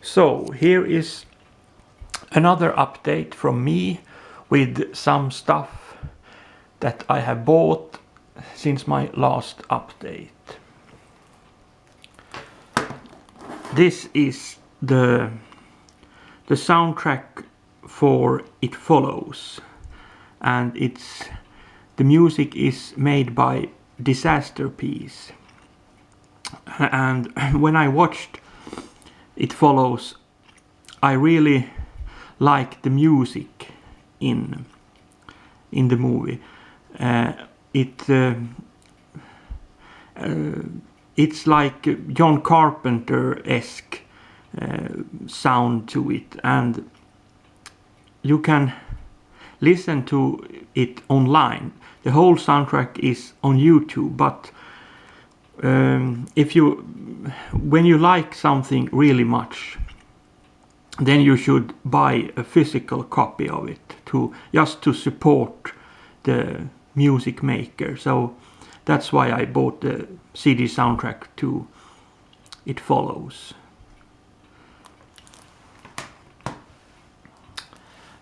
So here is another update from me with some stuff that I have bought since my last update. This is the soundtrack for It Follows, and the music is made by Disaster Piece. And when I watched It Follows, I really like the music in the movie. It's like John Carpenter-esque sound to it, and you can listen to it online. The whole soundtrack is on YouTube, but when you like something really much, then you should buy a physical copy of it just to support the music maker. So that's why I bought the CD soundtrack to It Follows.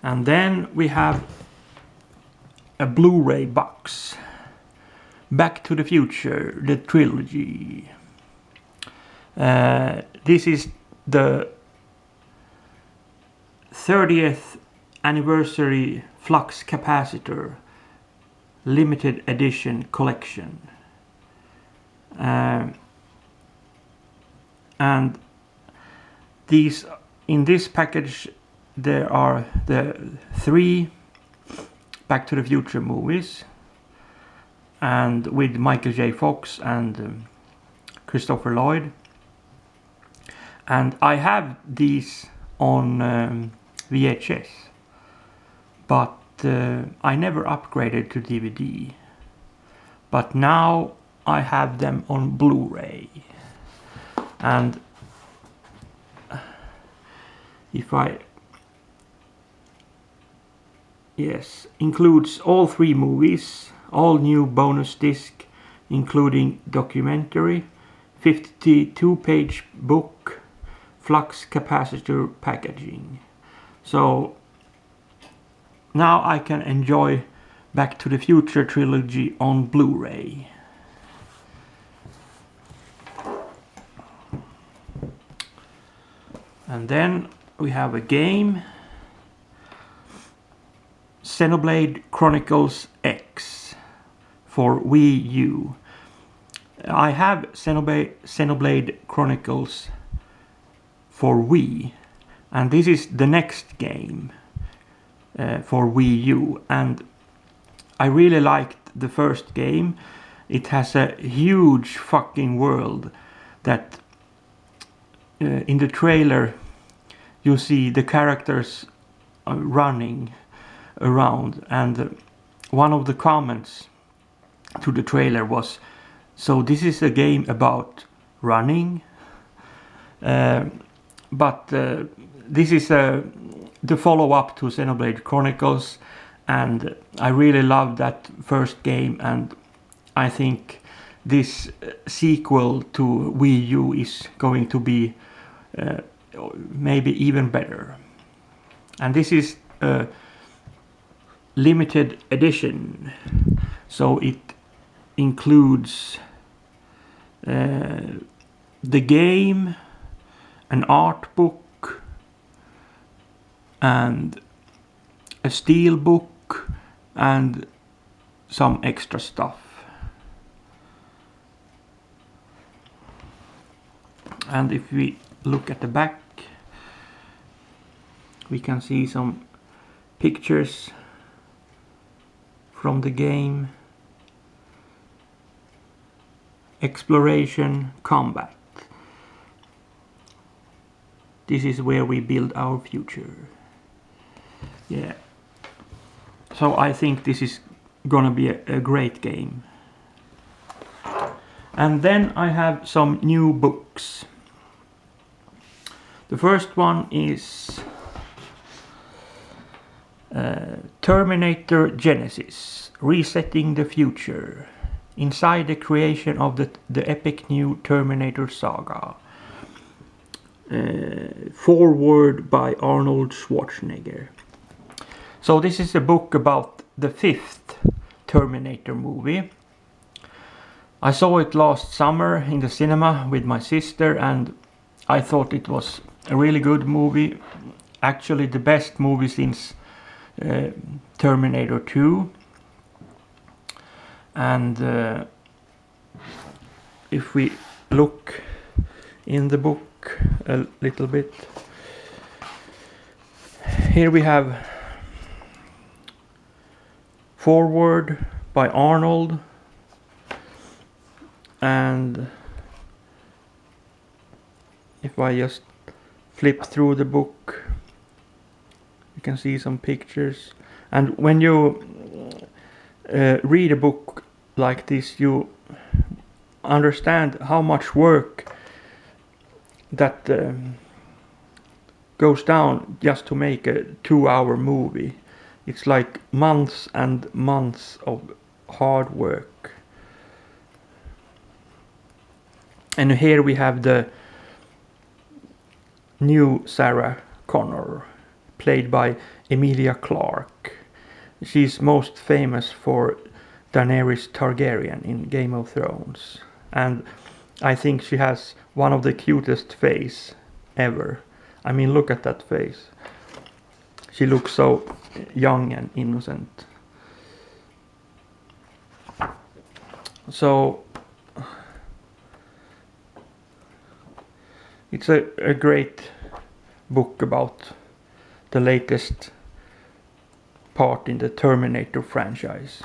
And then we have a Blu-ray box. Back to the Future, the trilogy. This is the 30th anniversary flux capacitor limited edition collection. And in this package there are the 3 Back to the Future movies, and with Michael J. Fox and Christopher Lloyd. And I have these on VHS, but I never upgraded to DVD. But now I have them on Blu-ray. And includes all 3 movies, all new bonus disc, including documentary, 52-page book, flux capacitor packaging. So now I can enjoy Back to the Future trilogy on Blu-ray. And then we have a game, Xenoblade Chronicles X for Wii U. I have Xenoblade Chronicles for Wii, and this is the next game for Wii U, and I really liked the first game. It has a huge fucking world that in the trailer you see the characters running around, and one of the comments to the trailer was, so this is a game about running, but this is the follow-up to Xenoblade Chronicles, and I really loved that first game, and I think this sequel to Wii U is going to be maybe even better. And this is a limited edition, so it includes the game, an art book, and a steel book, and some extra stuff. And if we look at the back, we can see some pictures from the game. Exploration, combat. This is where we build our future. Yeah. So I think this is gonna be a great game. And then I have some new books. The first one is Terminator Genesis, Resetting the Future, inside the creation of the epic new Terminator saga. Foreword by Arnold Schwarzenegger. So this is a book about the 5th Terminator movie. I saw it last summer in the cinema with my sister, and I thought it was a really good movie. Actually the best movie since Terminator 2. And if we look in the book a little bit, here we have foreword by Arnold, and if I just flip through the book, you can see some pictures. And when you read a book like this, you understand how much work that goes down just to make a 2-hour movie. It's like months and months of hard work. And here we have the new Sarah Connor, played by Emilia Clarke. She's most famous for Daenerys Targaryen in Game of Thrones. And I think she has one of the cutest face ever. I mean, look at that face. She looks so young and innocent. So it's a great book about the latest part in the Terminator franchise.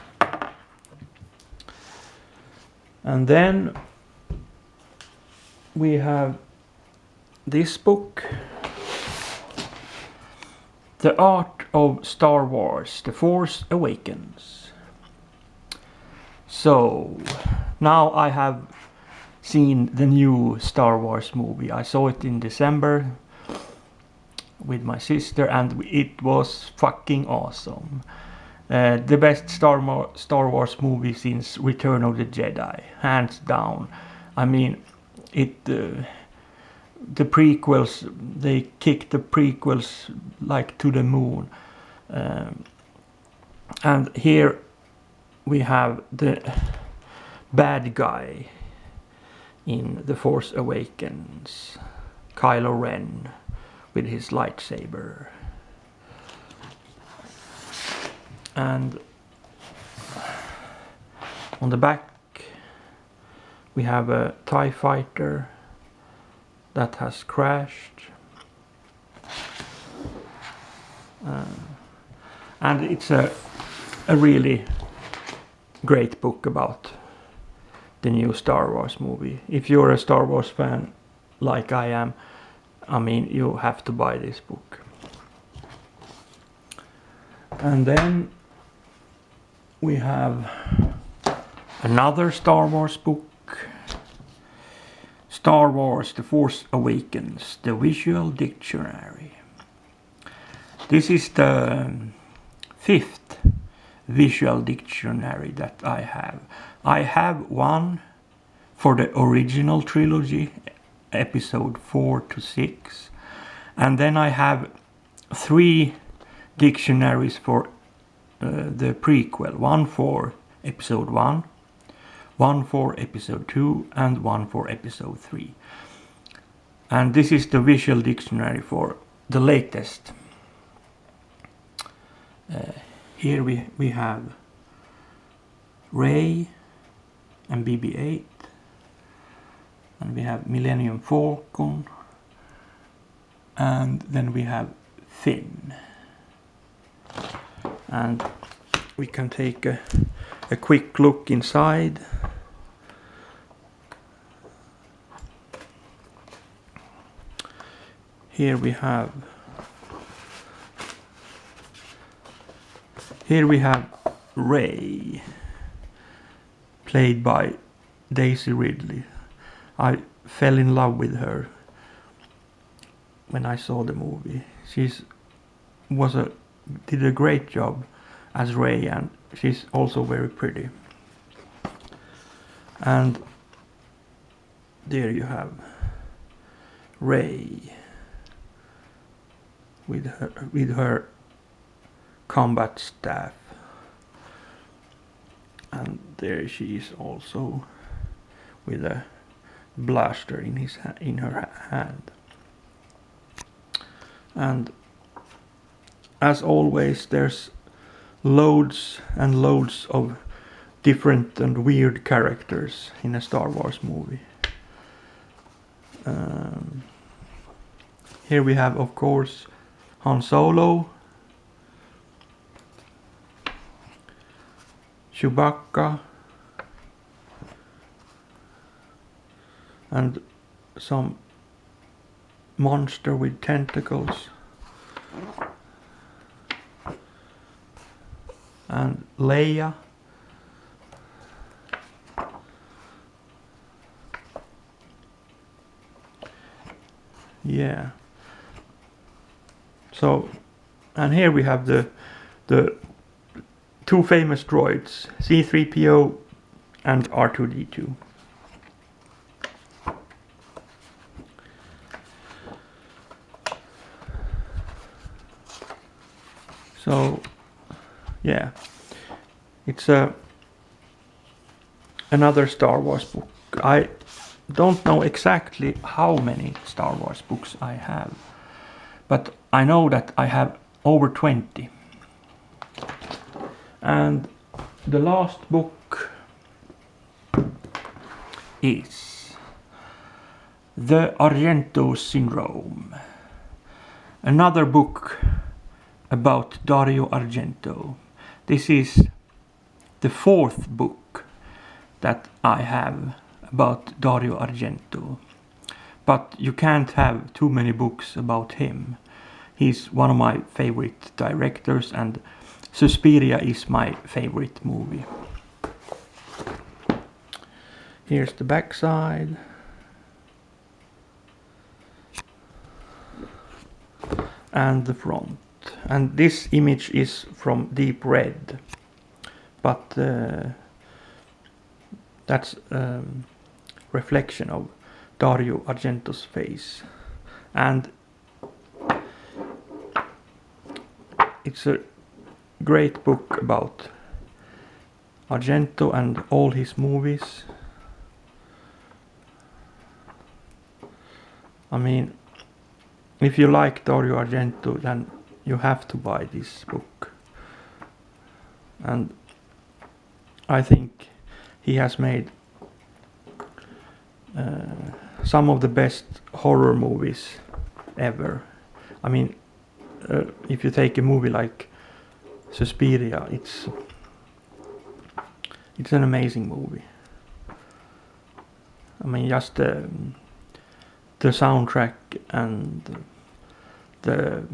And then we have this book, The Art of Star Wars, The Force Awakens. So now I have seen the new Star Wars movie. I saw it in December with my sister, and it was fucking awesome. The best Star Wars movie since Return of the Jedi, hands down. I mean, the prequels, they kicked the prequels like to the moon. And here we have the bad guy in The Force Awakens, Kylo Ren with his lightsaber. And on the back we have a TIE fighter that has crashed. And it's a really great book about the new Star Wars movie. If you're a Star Wars fan like I am, I mean, you have to buy this book. And then we have another Star Wars book, Star Wars The Force Awakens, the Visual Dictionary. This is the 5th visual dictionary that I have. I have one for the original trilogy, episode 4 to 6, and then I have 3 dictionaries for the prequel, one for episode 1, one for episode 2, and one for episode 3. And this is the visual dictionary for the latest. Here we have Rey and BB-8, and we have Millennium Falcon, and then we have Finn. And we can take a quick look inside. Here we have Rey, played by Daisy Ridley. I fell in love with her when I saw the movie. She did a great job as Rey, and she's also very pretty. And there you have Rey with her combat staff, and there she is also with a blaster in her hand. And as always, there's loads and loads of different and weird characters in a Star Wars movie. Here we have, of course, Han Solo, Chewbacca, and some monster with tentacles, and Leia. Yeah. So, and here we have the two famous droids, C-3PO and R2-D2. So, yeah, it's another Star Wars book. I don't know exactly how many Star Wars books I have, but I know that I have over 20. And the last book is The Argento Syndrome, another book about Dario Argento. This is the fourth book that I have about Dario Argento, but you can't have too many books about him. He's one of my favorite directors, and Suspiria is my favorite movie. Here's the backside. And the front. And this image is from Deep Red, but that's reflection of Dario Argento's face. And it's a great book about Argento and all his movies. I mean, if you like Dario Argento, then you have to buy this book. And I think he has made some of the best horror movies ever. I mean, if you take a movie like Suspiria, it's an amazing movie. I mean, just the soundtrack and the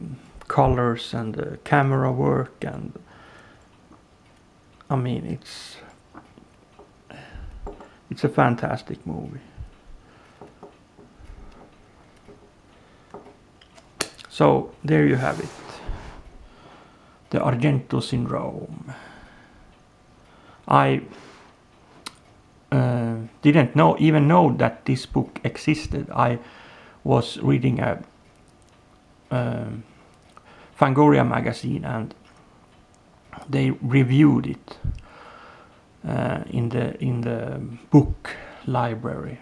colors and the camera work, and I mean, it's a fantastic movie. So there you have it, The Argento Syndrome. I didn't even know that this book existed. I was reading a Fangoria magazine, and they reviewed it in the book library.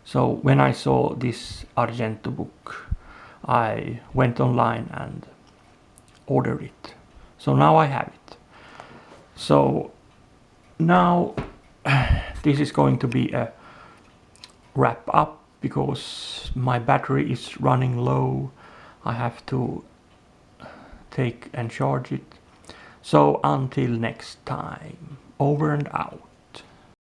So when I saw this Argento book, I went online and ordered it. So now I have it. So now this is going to be a wrap up because my battery is running low. I have to take and charge it. So until next time, over and out.